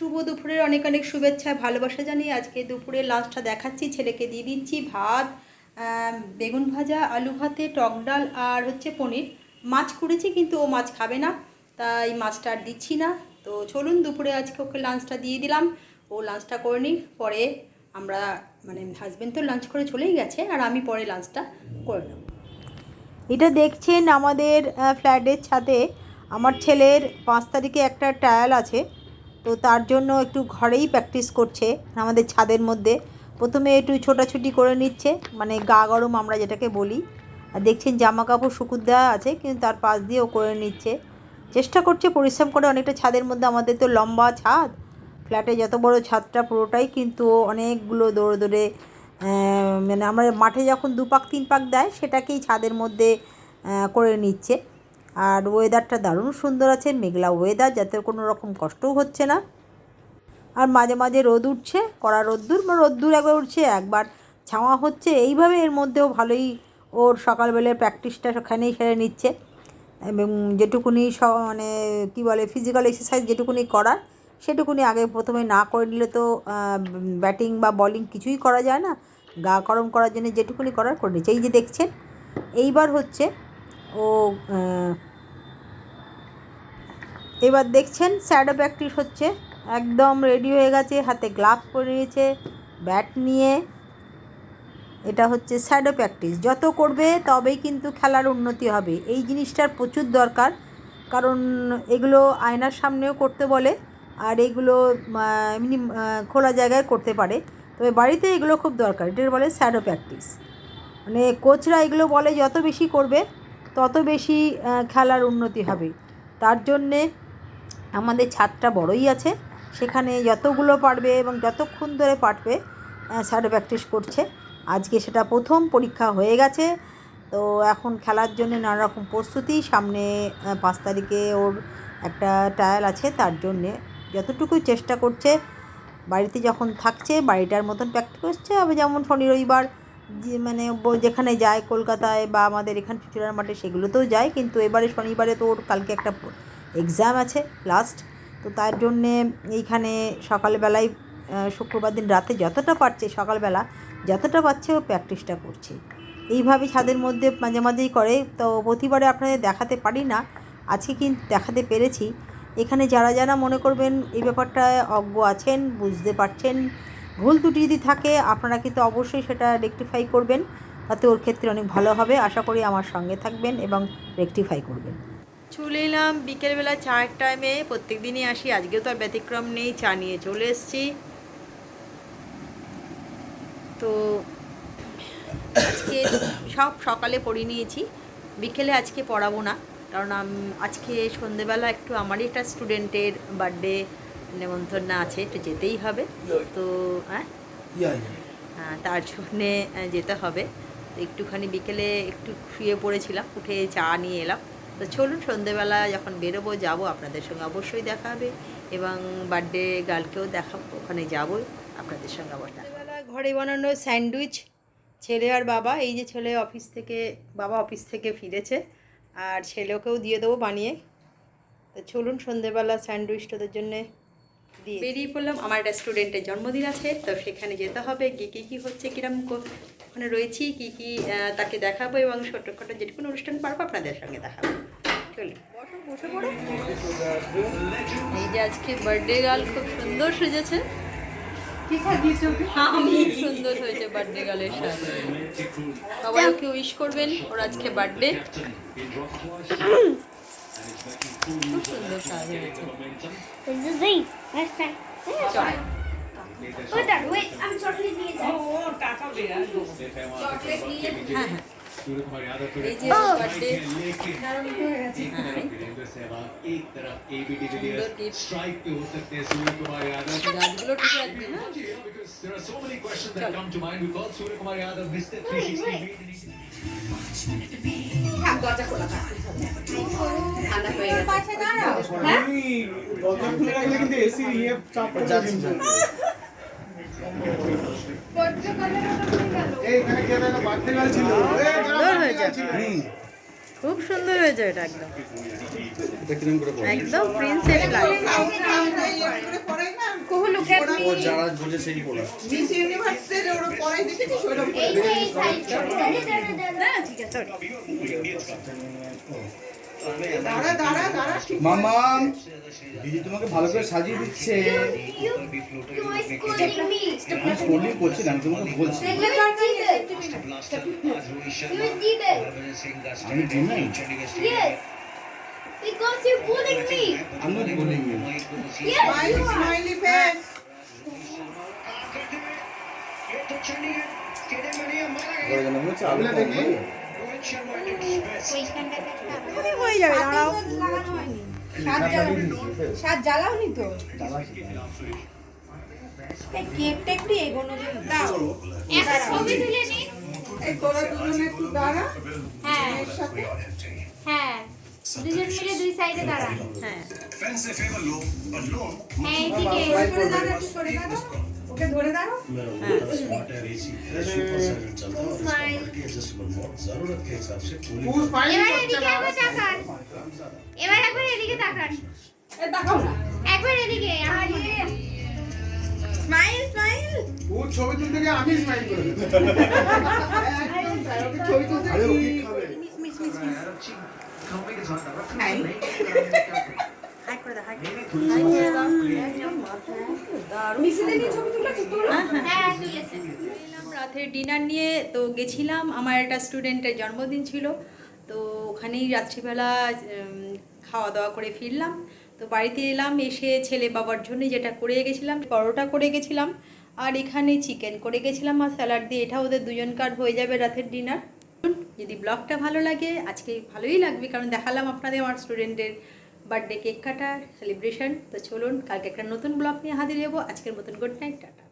শুভ দুপুরের অনেক অনেক শুভেচ্ছা ভালোবাসা জানিয়ে আজকে দুপুরের লাঞ্চটা দেখাচ্ছি। ছেলেকে দিয়ে দিচ্ছি ভাত, বেগুন ভাজা, আলু ভাতে, টক ডাল আর হচ্ছে পনির। মাছ করেছি কিন্তু ও মাছ খাবে না, তাই মাছটা আর দিচ্ছি না। তো চলুন দুপুরে আজকে ওকে লাঞ্চটা দিয়ে দিলাম, ও লাঞ্চটা করে নিই। পরে আমরা হাজব্যান্ড তো লাঞ্চ করে চলেই গেছে, আর আমি পরে লাঞ্চটা করে নেব। এটা দেখছেন আমাদের ফ্ল্যাটের ছাদে আমার ছেলের 5 তারিখে একটা ট্রায়াল আছে, তো তার জন্য একটু ঘরেই প্র্যাকটিস করছে আমাদের ছাদের মধ্যে। প্রথমে একটু ছোটাছুটি করে নিচ্ছে, মানে গা গরম আমরা যেটাকে বলি। আর দেখছেন জামা কাপড় শুকুর দেওয়া আছে, কিন্তু তার পাশ দিয়েও করে নিচ্ছে, চেষ্টা করছে পরিশ্রম করে অনেকটা। ছাদের মধ্যে আমাদের তো লম্বা ছাদ, ফ্ল্যাটে যত বড় ছাদটা পুরোটাই কিন্তু অনেকগুলো দৌড়ে দৌড়ে মানে আমরা মাঠে যখন 2 পাক 3 পাক দেয় সেটাকেই ছাদের মধ্যে করে নিচ্ছে। আর ওয়েদারটা দারুণ সুন্দর আছে, মেঘলা ওয়েদার, যাতে কোনো রকম কষ্টও হচ্ছে না। আর মাঝে মাঝে রোদ উঠছে, কড়া রোদ্দুর একবার উঠছে, একবার ছাওয়া হচ্ছে, এইভাবে এর মধ্যেও ভালোই ওর সকালবেলার প্র্যাকটিসটা সেখানেই সেরে নিচ্ছে। এবং যেটুকুনি মানে কী বলে ফিজিক্যাল এক্সারসাইজ যেটুকুনি করার সেটুকুনি আগে প্রথমে না করে নিলে তো ব্যাটিং বা বলিং কিছুই করা যায় না। গা গরম করার জন্য যেটুকুনি করার করে নিচ্ছে। এই যে দেখছেন এইবার হচ্ছে ও এবার দেখছেন শ্যাডো প্র্যাকটিস হচ্ছে, একদম রেডি হয়ে গেছে, হাতে গ্লাভস পরে নিয়েছে, ব্যাট নিয়ে। এটা হচ্ছে শ্যাডো প্র্যাকটিস, যত করবে তবেই কিন্তু খেলার উন্নতি হবে। এই জিনিসটার প্রচুর দরকার, কারণ এগুলো আয়নার সামনেও করতে বলে, আর এগুলো এমনি খোলা জায়গায় করতে পারে, তবে বাড়িতে এগুলো খুব দরকার। এটা বলে শ্যাডো প্র্যাকটিস, মানে কোচরা এগুলো বলে যত বেশি করবে তত বেশি খেলার উন্নতি হবে। তার জন্যে আমাদের ছাদটা বড়ই আছে, সেখানে যতগুলো পারবে এবং যতক্ষণ ধরে পারবে শ্যাডো প্র্যাকটিস করছে। আজকে সেটা প্রথম পরীক্ষা হয়ে গেছে, তো এখন খেলার জন্য নানা রকম প্রস্তুতি। সামনে 5 তারিখে ওর একটা ট্রায়াল আছে, তার জন্যে যতটুকু চেষ্টা করছে। বাড়িতে যখন থাকছে বাড়িটার মতন প্র্যাকটিস করছে, আবার যেমন শনি রবিবার মানে যেখানে যায় কলকাতায় বা আমাদের এখানে চুচুড়ার মাঠে সেগুলোতেও যায়, কিন্তু এবারে শনিবারে তো ওর কালকে একটা এক্সাম আছে লাস্ট, তো তার জন্যে এইখানে সকালবেলায় শুক্রবার দিন রাতে যতটা পারছে সকালবেলা যতটা পারছে ও প্র্যাকটিসটা করছে। এইভাবে ছাদের মধ্যে মাঝে মাঝেই করে, তো প্রতিবারে আপনাদের দেখাতে পারি না, আজকে কিন্তু দেখাতে পেরেছি। এখানে যারা যারা মনে করবেন এই ব্যাপারটায় অজ্ঞ আছেন, বুঝতে পারছেন, ভুল ত্রুটি যদি থাকে আপনারা কিন্তু অবশ্যই সেটা রেকটিফাই করবেন, তাতে ওর ক্ষেত্রে অনেক ভালো হবে। আশা করি আমার সঙ্গে থাকবেন এবং রেকটিফাই করবেন। চলে এলাম বিকেলবেলা চায়ের টাইমে, প্রত্যেক দিনই আসি, আজকেও তো আর ব্যতিক্রম নেই, চা নিয়ে চলে এসেছি। তো আজকে সব সকালে পড়ে নিয়েছি, বিকেলে আজকে পড়াবো না, কারণ আজকে সন্ধেবেলা একটু আমারই একটা স্টুডেন্টের বার্থডে নেমন্তন্ন আছে, একটু যেতেই হবে। তো তার জন্যে যেতে হবে, তো একটুখানি বিকেলে একটু শুয়ে পড়েছিলাম, উঠে চা নিয়ে এলাম। তো চলুন সন্ধেবেলা যখন বেরোবো যাবো, আপনাদের সঙ্গে অবশ্যই দেখা হবে, এবং বার্থডে গার্লকেও দেখাবো, ওখানে যাবোই আপনাদের সঙ্গে আবার। সন্ধেবেলা ঘরে বানানো স্যান্ডউইচ, ছেলে আর বাবা, এই যে ছেলে অফিস থেকে, বাবা অফিস থেকে ফিরেছে, আর ছেলেকেও দিয়ে দেবো বানিয়ে। তো চলুন সন্ধেবেলা স্যান্ডউইচটা ওদের জন্যে দিয়ে বেরিয়ে পড়লাম। আমার রেস্টুরেন্টের জন্মদিন আছে, তো সেখানে যেতে হবে, গিয়ে কী কী হচ্ছে, কীরকম ওখানে রয়েছি, কী কী তাকে দেখাবো, এবং ছোটোখাটো যেটুকুন অনুষ্ঠান পারবো আপনাদের সঙ্গে দেখাবো। চলুন বসে পড়ো। এই যে আজকে বার্থডে গার্ল খুব সুন্দর সেজেছে, আমি সুন্দর হয়েছে বার্থডে গার্লের সাথে। সবাই ওকে উইশ করবেন, ওর আজকে বার্থডে। খুব সুন্দর সাজ হয়েছে। হ্যাঁ হ্যাঁ, এই যে বার্থডে গাছগুলো ঠিক রাখবি না। খুব সুন্দর হয়েছে এটা, একদম একদম প্রিন্সেস লাগে। ও যারা বোঝে সেই পড়া। মিস ইউনিভার্সিটির ওরা পড়াই দেখেছিস ওরকম করে। দাঁড়া দাঁড়া দাঁড়া ঠিক করে। মামা দিদি তোমাকে ভালো করে সাজিয়ে দিচ্ছে। আমি স্কোল্ডিং করছি না, আমি তোমাকে বলছি। আমি দিই নাই। Because you're bullying me. I'm not bullying you. Smile, smiley face. বলে জানা হচ্ছে আলু কম ভাই। হয়ে যাবে, দাঁড়াও। সাত জ্বালাওনি তো জ্বালাচ্ছি। এই কেকটা একটু এগোনো দিন দাও একটা ছবি তুলে নিন। এই তোরা দুজনে একটু দাঁড়া হ্যাঁ এর সাথে। হ্যাঁ দুজন মিলে দুই সাইডে দাঁড়ান। হ্যাঁ, হ্যাঁ এইদিকে করে দাঁড়া একটু সরে দাঁড়া। ওকে ধরে দাঁড়া। मेरा मोटर स्मार्ट है एसी सुपर साइलेंट चलता है और इसका क्वालिटी एडजस्टेबल मोड जरूरत के हिसाब से कूलिंग পুষ পাইনি এবার করছে এদিকে না। একবার তাকান। এবার একবার এদিকে তাকান। এ দেখাও না একবার এদিকে আমার দিকে। স্মাইল স্মাইল ও ছবি তুলতে গিয়ে আমি স্মাইল করে দেব। একদম তাই, ওকে ছবি তুলতে আরে ও গিয়ে কি খাবে? হাই করে দাও, হাই করে মিশিয়ে নিয়ে ছবি তুলেছি তো হ্যাঁ তুলেছেন। এলাম রাতের ডিনার নিয়ে। তো গেছিলাম, আমার একটা স্টুডেন্টের জন্মদিন ছিল, তো ওখানেই রাত্রিবেলা খাওয়া দাওয়া করে ফিরলাম। তো বাড়িতে এলাম, এসে ছেলে বাবার জন্য যেটা করে গেছিলাম, পরোটা করে গেছিলাম, আর এখানে চিকেন করে গেছিলাম আর স্যালাড দিয়ে। এটা ওদের দুজনকার হয়ে যাবে রাতের ডিনার। যদি ব্লগটা ভালো লাগে, আজকে ভালোই লাগবে কারণ দেখালাম আপনাদের আমার স্টুডেন্টের বার্থডে কেক কাটার সেলিব্রেশন। তো চলুন কালকে একটা নতুন ব্লগ নিয়ে হাজির হবো। আজকের মতন গুড নাইট, টাটা।